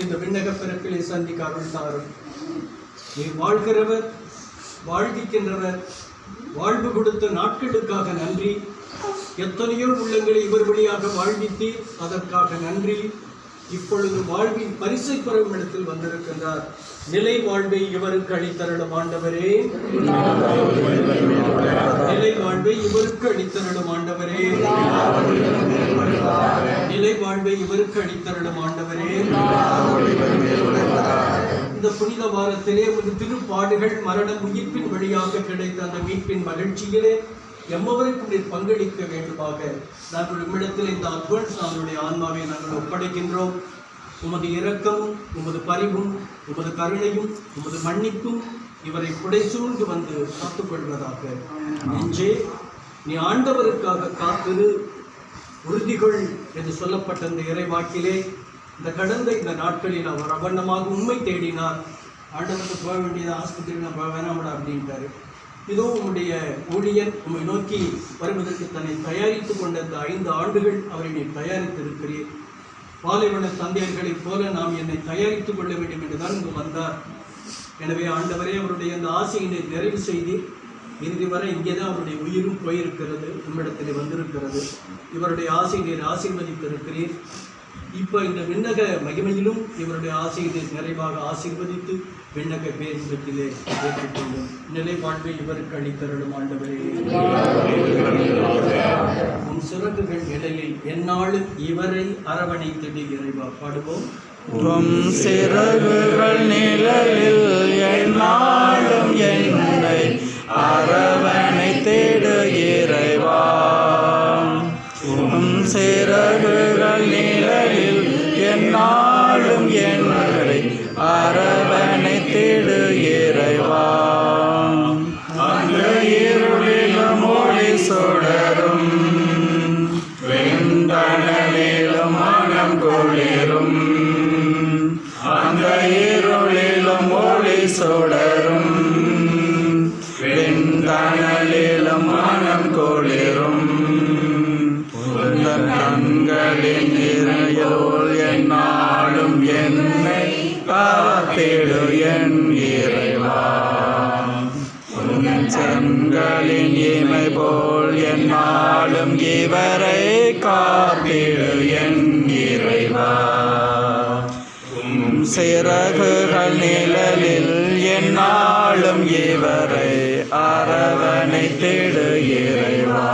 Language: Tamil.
இந்த விண்ணக பிறப்பிலே சந்திக்க அருள் தாரும். நீ வாழ்கிறவர், வாழ்விக்கின்றவர், வாழ்வு கொடுத்த நாட்களுக்காக நன்றி. எத்தனையோ உள்ளங்களை இவர் வழியாக வாழ்வித்தீர், அதற்காக நன்றி. இப்பொழுது வாழ்வின் பரிசை பெறும் இடத்தில் வந்திருக்கின்றார். நிலை வாழ்வை இவருக்கு அளித்தருளும் ஆண்டவரே, நிலை வாழ்வை இவருக்கு அளித்தருளும் ஆண்டவரே, நிலை வாழ்வை இவருக்கு அளித்தருளும் ஆண்டவரே. இந்த புனித வாரத்திலே ஒரு திருப்பாடுகள் மரணம் உயிர்ப்பின் வழியாக கிடைத்த அந்த மீட்பின் மகிழ்ச்சியிலே எம்மவருக்கும் நீர் பங்களிக்க வேண்டுமாக நாங்கள் உம்மிடத்தில் இந்த அட்வான்ஸ் நம்முடைய ஆன்மாவை நாங்கள் ஒப்படைக்கின்றோம். உமது இரக்கமும் உமது பரிவும் உமது கருணையும் உமது மன்னிப்பும் இவரை புடைசூழ்ந்து வந்து காத்துக்கொள்வதாக. நெஞ்சே, நீ ஆண்டவருக்காக காத்திரு, உறுதிகள் என்று சொல்லப்பட்ட இந்த இறைவாக்கிலே இந்த கடந்த இந்த நாட்களில் அவர் அவண்ணமாக உண்மை தேடினார். ஆண்டவருக்கு போக வேண்டியது ஆஸ்பத்திரி நான் வேணாமடா அப்படின்ட்டாரு. இதோ உம்முடைய ஊழியர் உம்மை நோக்கி வருவதற்கு தன்னை தயாரித்து கொண்ட இந்த 5 ஆண்டுகள் அவரை நீ தயாரித்திருக்கிறீர். பாலைவன தந்தையர்களைப் போல நாம் என்னை தயாரித்துக் கொள்ள வேண்டும் என்றுதான் இங்கு வந்தார். எனவே ஆண்டவரே, அவருடைய அந்த ஆசையினை நிறைவு செய்து இறுதி வரை இங்கேதான் அவருடைய உயிரும் போயிருக்கிறது, உம்மிடத்தில் வந்திருக்கிறது. இவருடைய ஆசை நீர் ஆசீர்வதித்திருக்கிறீர். இப்போ இந்த விண்ணக மகிமையிலும் இவருடைய ஆசையை நிறைவாக ஆசீர்வதித்து விண்ணக பேரின்பத்திலே ஏற்றுக்கொள்ளும். நிலை வாழ்வை இவருக்கு அளித்தருளும் ஆண்டவரே. உன் சிறகுகள் இடையில் எந்நாளும் இவரை அரவணைத்திடு இறைவா. பாடுவோம். உம் சிறகுகள் நிழலில் எந்நாளும் என்னை அரவணைத்திடு இறைவா. உம் சிறகுகள் நிழலில் எந்நாளும் என்னை அரவணைத்திடு இறைவா. அந்த இருளிலும் ஒளி சுடரும், வெண்தணலிலும் மனம் குளிரும். அந்த இருளிலும் ஒளி சுடரும், வெண்தணலிலும் மனம் குளிரும். கண்களின் நிறையோல் எந்நாளும் என்னை காத்திடு என் இறைவா. செங்கலின் இமை போல் எந்நாளும் இவரை காத்திடு என் இறைவா. சிறகுகள் நிழலில் எந்நாளும் இவரை அரவணைத்திடு இறைவா.